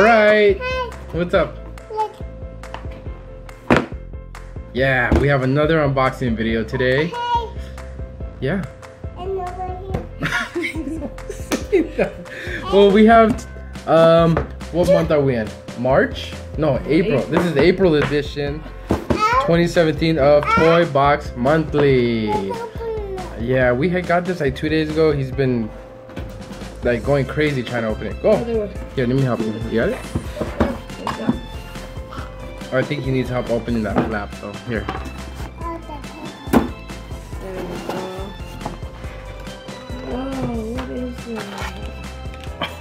All right. Hi. What's up? Look. Yeah, we have another unboxing video today. Hey. Yeah. And over here. Well, we have what month are we in? March? No, April. This is April edition 2017 of Toy Box Monthly. Yeah, we had got this like 2 days ago. He's been like going crazy trying to open it. Go. Here, let me help you. You got it? Oh, I think he needs help opening that flap though. Here.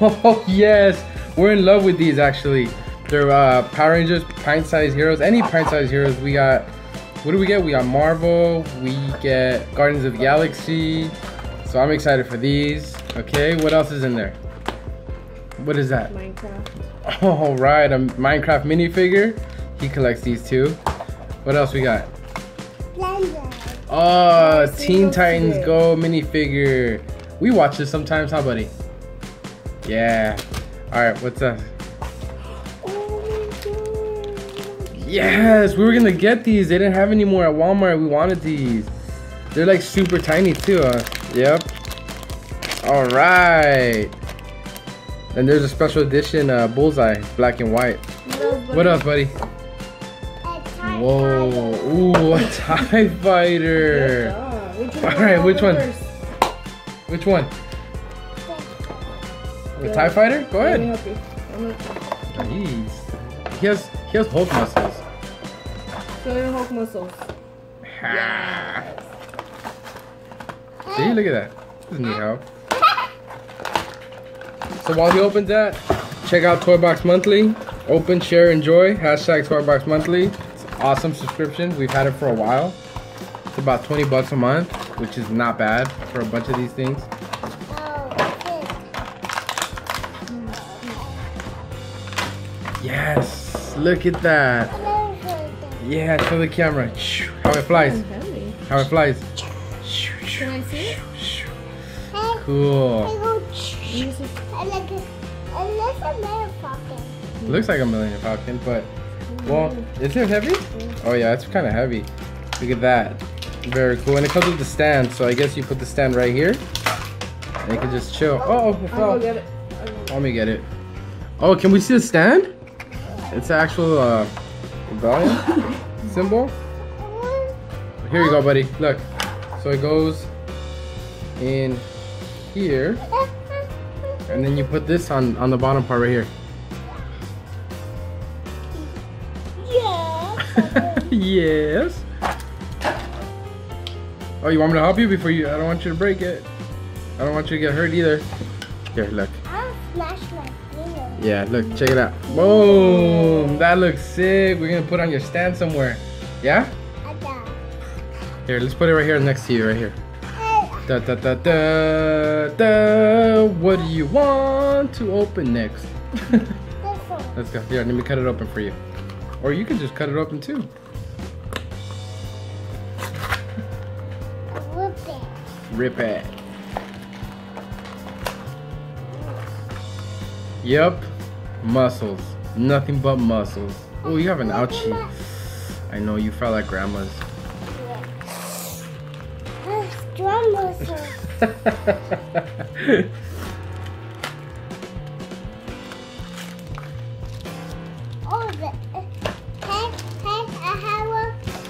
Oh yes, we're in love with these actually. They're Power Rangers pint-sized heroes. Any pint-sized heroes. We got, what do we get? We got Marvel. We get Guardians of the Galaxy. So I'm excited for these. Okay, what else is in there? What is that? Minecraft. All right, a Minecraft minifigure. He collects these too. What else we got? Oh, Teen Titans Go minifigure. We watch this sometimes, huh, buddy? Yeah. All right, what's that? Yes, we were gonna get these. They didn't have any more at Walmart. We wanted these. They're like super tiny too. Yep. All right. And there's a special edition Bullseye, black and white. What else, buddy? Whoa. Ooh, a TIE fighter. All right, which one? Which one? The TIE fighter? Go ahead. Jeez. He has Hulk muscles. Show your Hulk muscles. Yes. See, look at that. This is neat help. So while he opens that, check out Toy Box Monthly. Open, share, enjoy. Hashtag Toy Box Monthly. It's an awesome subscription. We've had it for a while. It's about 20 bucks a month, which is not bad for a bunch of these things. Yes, look at that. Yeah, show the camera. How it flies. How it flies. Can I see it? Cool. Looks like a Millennium Falcon, but well, is it heavy? Oh yeah, it's kind of heavy. Look at that. Very cool. And it comes with the stand, so I guess you put the stand right here, and you can just chill. Oh, it fell. I'll get it. Let me get it. Oh, can we see the stand? It's an actual rebellion symbol. Here you go, buddy. Look. So it goes in here, and then you put this on the bottom part right here. Yeah. Yes. Oh, you want me to help you before you? I don't want you to break it. I don't want you to get hurt either. Here, look. I'll smash my finger. Yeah, look, check it out. Boom! That looks sick. We're gonna put it on your stand somewhere. Yeah? Here, let's put it right here next to you, right here. Da da da da da. What do you want to open next? Let's go. Here, let me cut it open for you. Or you can just cut it open too. Rip it. Yep. Muscles. Nothing but muscles. Oh, you have an ouchie. I know, you felt like grandma's. Strong muscles. Oh,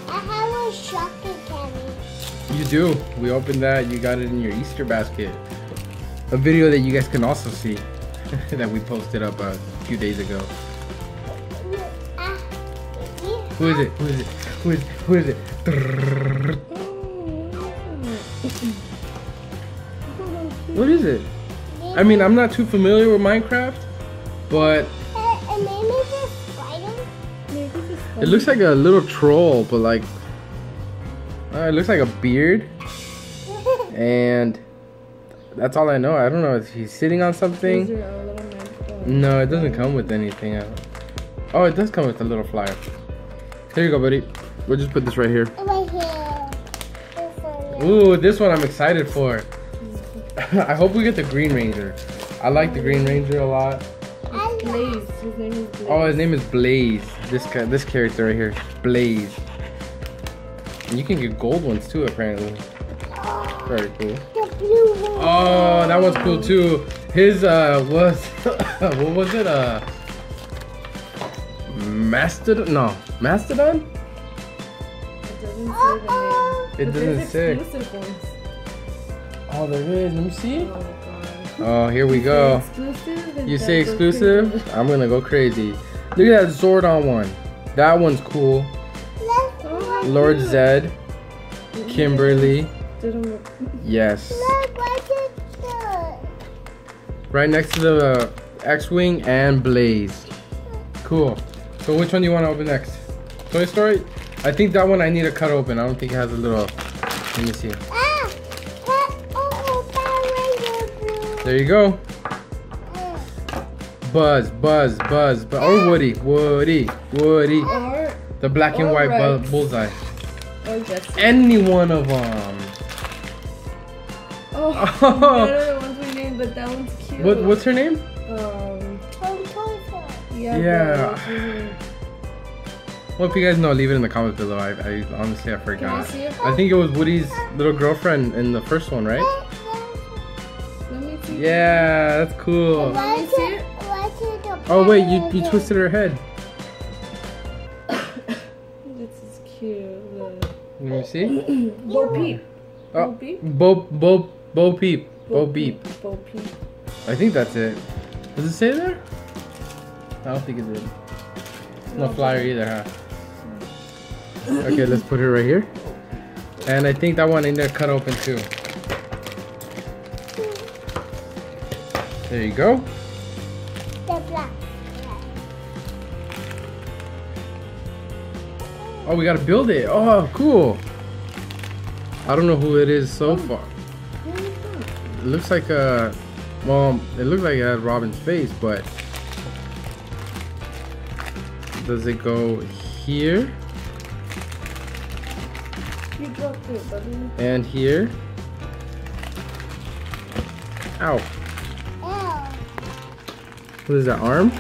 I have a shopping candy. You do. We opened that. You got it in your Easter basket. A video that you guys can also see that we posted up a few days ago. Who is it? Who is it? Who is it? Who is it? What is it? I mean, I'm not too familiar with Minecraft, but it looks like a little troll, but like it looks like a beard, and that's all I know. I don't know if he's sitting on something. No, it doesn't come with anything. Oh, it does come with a little flyer. Here you go, buddy. We'll just put this right here. Right here. Ooh, this one I'm excited for. I hope we get the Green Ranger. I like the Green Ranger a lot. I Blaze. His name is Blaze. Oh, his name is Blaze. This guy, this character right here, Blaze. And you can get gold ones too, apparently. Very cool. The blue one. Oh, that one's cool too. His was what was it? Mastodon? No, Mastodon? It doesn't say the name. It But doesn't there's say. exclusive ones. Oh, there is. Let me see. Oh god. Oh, here we go. Exclusive? You say exclusive? I'm gonna go crazy. Look at that Zordon one. That one's cool. Look, Lord Zed, Kimberly. Yes. look, what is that? Right next to the X-Wing and Blaze. Cool. So which one do you want to open next? Toy Story? I think that one I need to cut open. I don't think it has a little... Let me see. Ah! Oh, Power Ranger blue. There you go. Buzz, Buzz, Buzz, Buzz. Or Woody. Woody. Woody. Or The black and white Rex. bullseye. or Jesse. Any one of them. Oh, none of the ones we named, but that one's cute. What's her name? From Toy Story. Yeah. Yeah. but- Well, if you guys know, leave it in the comments below. I honestly, I Can I forgot. see it? I think it was Woody's little girlfriend in the first one, right? Let me see. Yeah, that's cool. Let me see it. Oh wait, you twisted her head. This is cute. Look. Let me see. Bo Peep. Oh, Bo Peep. Bo Peep. Bo Beep. Bo Peep. I think that's it. Does it say there? I don't think it did. No flyer either, huh? Okay, let's put her right here. And I think that one in there cut open too. There you go. The black. Oh, we gotta build it. Oh, cool. I don't know who it is so far. It looks like a, well, it looked like it had Robin's face, but does it go here You dropped it, buddy. and here? Ow. Oh. What is that, arm?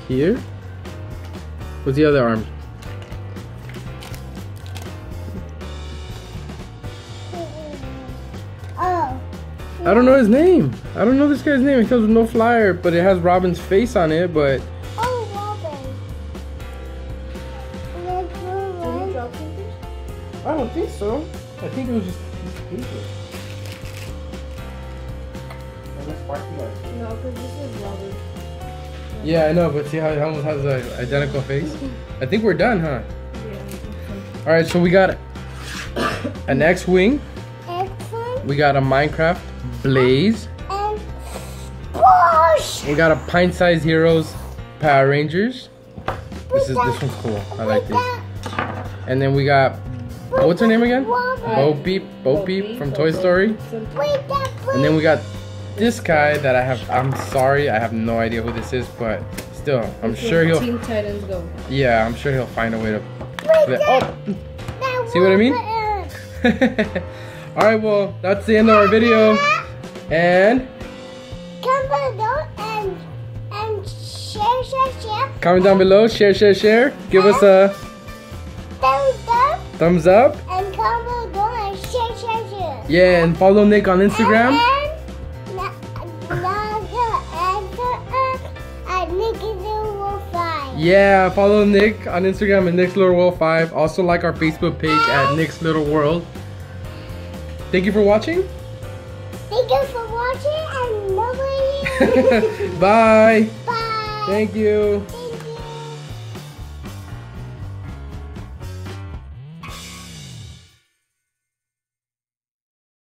Here? What's the other arm? Oh. I don't know his name. I don't know this guy's name. It comes with no flyer, but it has Robin's face on it, but Oh, Robin. Let's Did you run. drop something? I don't think so. I think it was just paper. No, because this is Robin. Yeah, I know, but see how it almost has an identical face? I think we're done, huh? Yeah. Alright, so we got an X-Wing. Excellent. We got a Minecraft Blaze. And push. We got a Pint-Sized Heroes Power Rangers. This one's cool. I like these. And then we got, what's her name again? Bo Peep from Toy Story. And then we got this guy that I'm sorry, I have no idea who this is, but still, I'm sure he'll, Teen Titans Go. yeah, I'm sure he'll find a way to play. Oh, see what I mean? Alright, well, that's the end of our video. And Comment below and share. comment down below, share. Give us a Thumbs up thumbs up. and comment below and share. Yeah, and follow Nick on Instagram. Yeah, follow Nick on Instagram at Nick's Little World 5. Also like our Facebook page at Nick's Little World. Thank you for watching. Thank you for watching and nobody. Bye. Bye. Thank you. Thank